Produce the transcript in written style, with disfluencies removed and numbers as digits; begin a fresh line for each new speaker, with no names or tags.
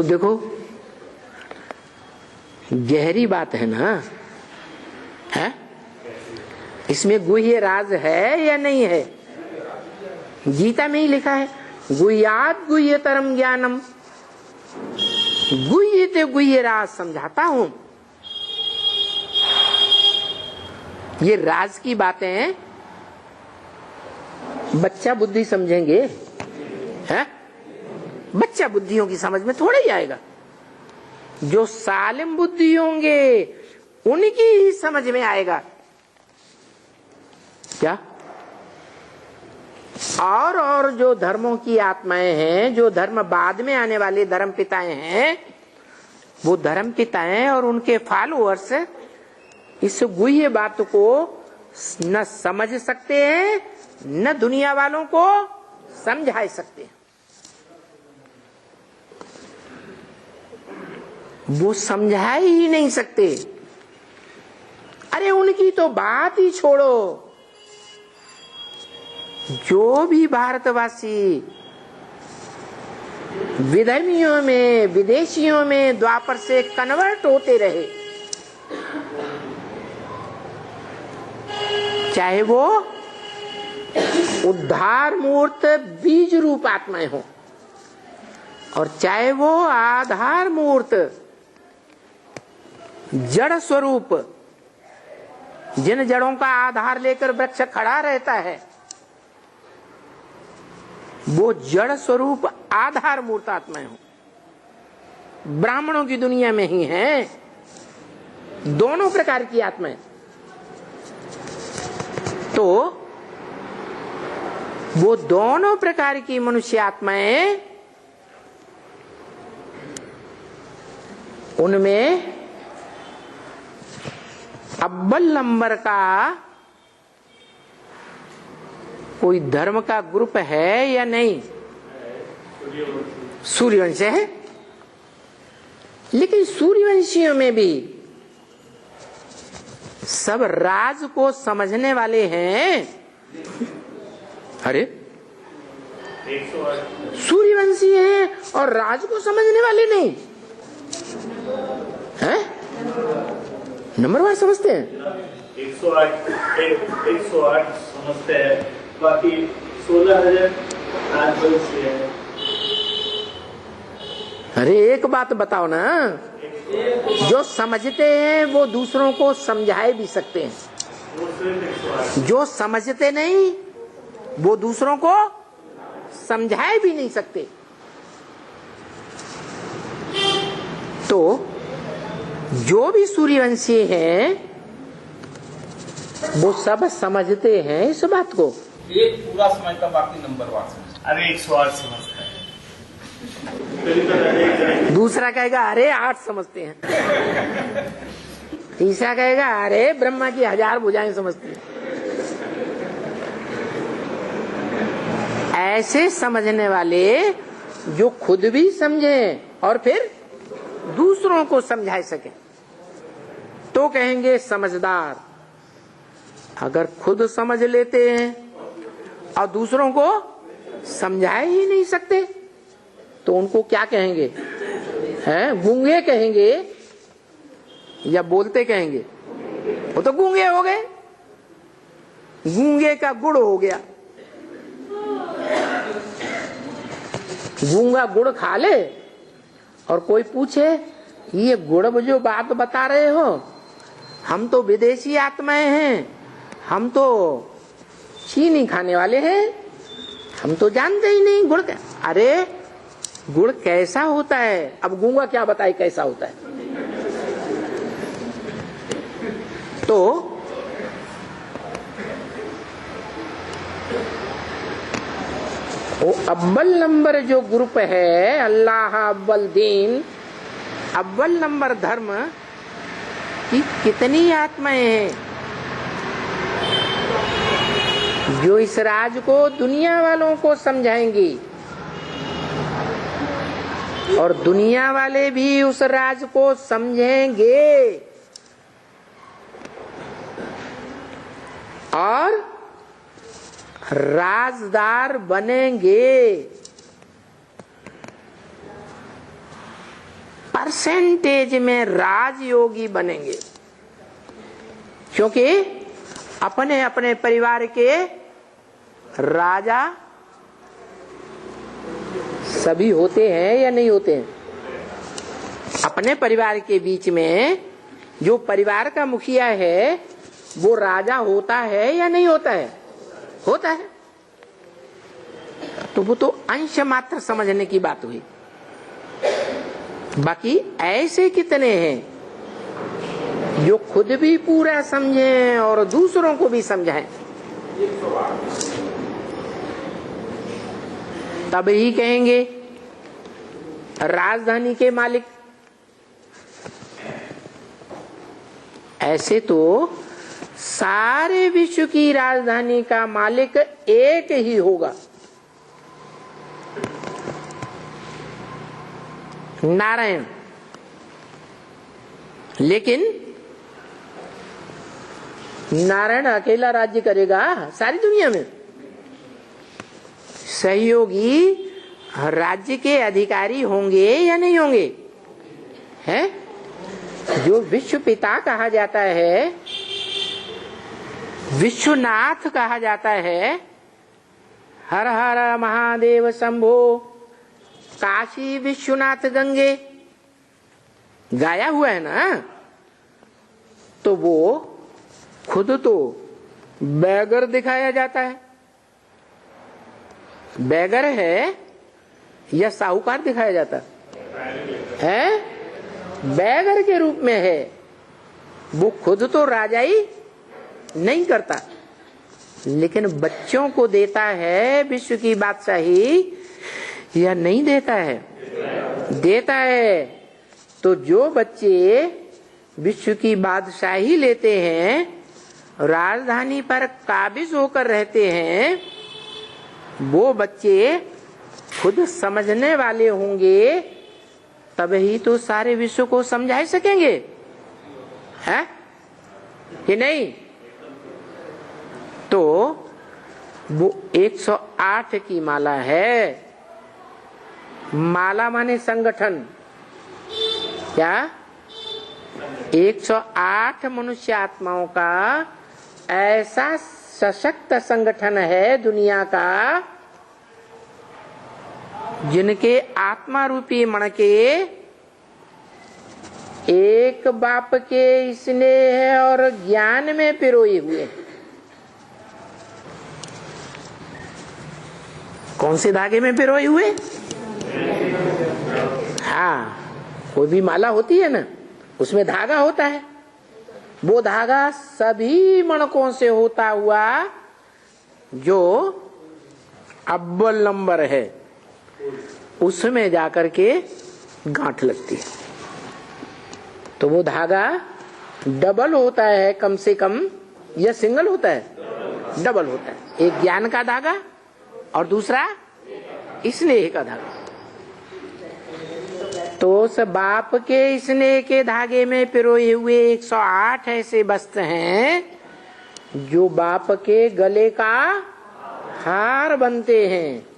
तो देखो गहरी बात है ना, है? इसमें गुह्य राज है या नहीं है? गीता में ही लिखा है, गुह्यात गुह्यतरम ज्ञानम, गुह्य ते गुह्य राज समझाता हूं। ये राज की बातें बच्चा बुद्धि समझेंगे, है? बच्चा बुद्धियों की समझ में थोड़ा ही आएगा। जो सालिम बुद्धि होंगे उनकी ही समझ में आएगा। क्या? और जो धर्मों की आत्माएं हैं, जो धर्म बाद में आने वाले धर्म पिताएं हैं, वो धर्म पिताएं और उनके फॉलोअर्स इस गुह्य बात को न समझ सकते हैं, न दुनिया वालों को समझा सकते हैं। वो समझा ही नहीं सकते। अरे उनकी तो बात ही छोड़ो। जो भी भारतवासी विधर्मियों में, विदेशियों में द्वापर से कन्वर्ट होते रहे, चाहे वो उद्धार मूर्त बीज रूप आत्माएं हो और चाहे वो आधार मूर्त जड़ स्वरूप, जिन जड़ों का आधार लेकर वृक्ष खड़ा रहता है, वो जड़ स्वरूप आधार मूर्त आत्माएं हो। ब्राह्मणों की दुनिया में ही हैं दोनों प्रकार की आत्माएं। तो वो दोनों प्रकार की मनुष्य आत्माएं, उनमें अव्वल नंबर का कोई धर्म का ग्रुप है या नहीं? सूर्यवंश है। लेकिन सूर्यवंशियों में भी सब राज को समझने वाले हैं। अरे सूर्यवंशी हैं और राज को समझने वाले नहीं हैं? नंबरवार समझते हैं।
108 समझते हैं, बाकी 16,000 राजवंशी है।
अरे एक बात बताओ ना, जो समझते हैं वो दूसरों को समझाए भी सकते हैं, जो समझते नहीं वो दूसरों को समझाए भी नहीं सकते। तो जो भी सूर्यवंशी हैं वो सब समझते हैं इस बात को।
एक पूरा समझता, बाकी नंबरवार समझता।
अरे 108 समझता है,
दूसरा कहेगा अरे 8 समझते हैं, तीसरा कहेगा अरे ब्रह्मा की 1000 भुजाएं समझते हैं। ऐसे समझने वाले जो खुद भी समझे और फिर दूसरों को समझा सके तो कहेंगे समझदार। अगर खुद समझ लेते हैं और दूसरों को समझा ही नहीं सकते तो उनको क्या कहेंगे? हैं? गूंगे कहेंगे या बोलते कहेंगे? वो तो गूंगे हो गए, गूंगे का गुड़ हो गया। गूंगा गुड़ खा ले और कोई पूछे ये गुड़ जो बात बता रहे हो, हम तो विदेशी आत्माएं हैं, हम तो चीनी खाने वाले हैं, हम तो जानते ही नहीं गुड़ का। अरे गुड़ कैसा होता है? अब गूंगा क्या बताए कैसा होता है? तो वो अव्वल नंबर जो ग्रुप है, अल्लाह अव्वल दीन, अव्वल नंबर धर्म की कितनी आत्माएं हैं जो इस राज को दुनिया वालों को समझाएंगी और दुनिया वाले भी उस राज को समझेंगे और राजदार बनेंगे। परसेंटेज में राजयोगी बनेंगे, क्योंकि अपने अपने परिवार के राजा सभी होते हैं या नहीं होते हैं। अपने परिवार के बीच में जो परिवार का मुखिया है वो राजा होता है या नहीं होता है? होता है। तो वो तो अंश मात्र समझने की बात हुई। बाकी ऐसे कितने हैं जो खुद भी पूरा समझें और दूसरों को भी समझाएं, तब ही कहेंगे राजधानी के मालिक। ऐसे तो सारे विश्व की राजधानी का मालिक एक ही होगा, नारायण। लेकिन नारायण अकेला राज्य करेगा सारी दुनिया में? सहयोगी राज्य के अधिकारी होंगे या नहीं होंगे? हैं? जो विश्व पिता कहा जाता है, विश्वनाथ कहा जाता है, हर हर महादेव शंभो काशी विश्वनाथ गंगे गाया हुआ है ना, तो वो खुद तो बैगर दिखाया जाता है। बैगर है या साहूकार दिखाया जाता है? बैगर के रूप में है। वो खुद तो राजाई नहीं करता, लेकिन बच्चों को देता है विश्व की बादशाही या नहीं देता है? देता है। तो जो बच्चे विश्व की बादशाही लेते हैं, राजधानी पर काबिज होकर रहते हैं, वो बच्चे खुद समझने वाले होंगे, तब ही तो सारे विश्व को समझा सकेंगे, है कि नहीं? तो वो 108 की माला है। माला माने संगठन। क्या? 108 मनुष्य आत्माओं का ऐसा सशक्त संगठन है दुनिया का, जिनके आत्मा रूपी मणके एक बाप के स्नेह और ज्ञान में पिरोए हुए। कौन से धागे में पिरोए हुए? हाँ, कोई भी माला होती है ना, उसमें धागा होता है। वो धागा सभी मणकों से होता हुआ जो अव्वल नंबर है, उसमें जाकर के गांठ लगती है। तो वो धागा डबल होता है कम से कम, या सिंगल होता है? डबल होता है। एक ज्ञान का धागा और दूसरा स्नेह का धागा। तो उस बाप के स्नेह के धागे में पिरोए हुए 108 ऐसे वस्त्र हैं जो बाप के गले का हार बनते हैं।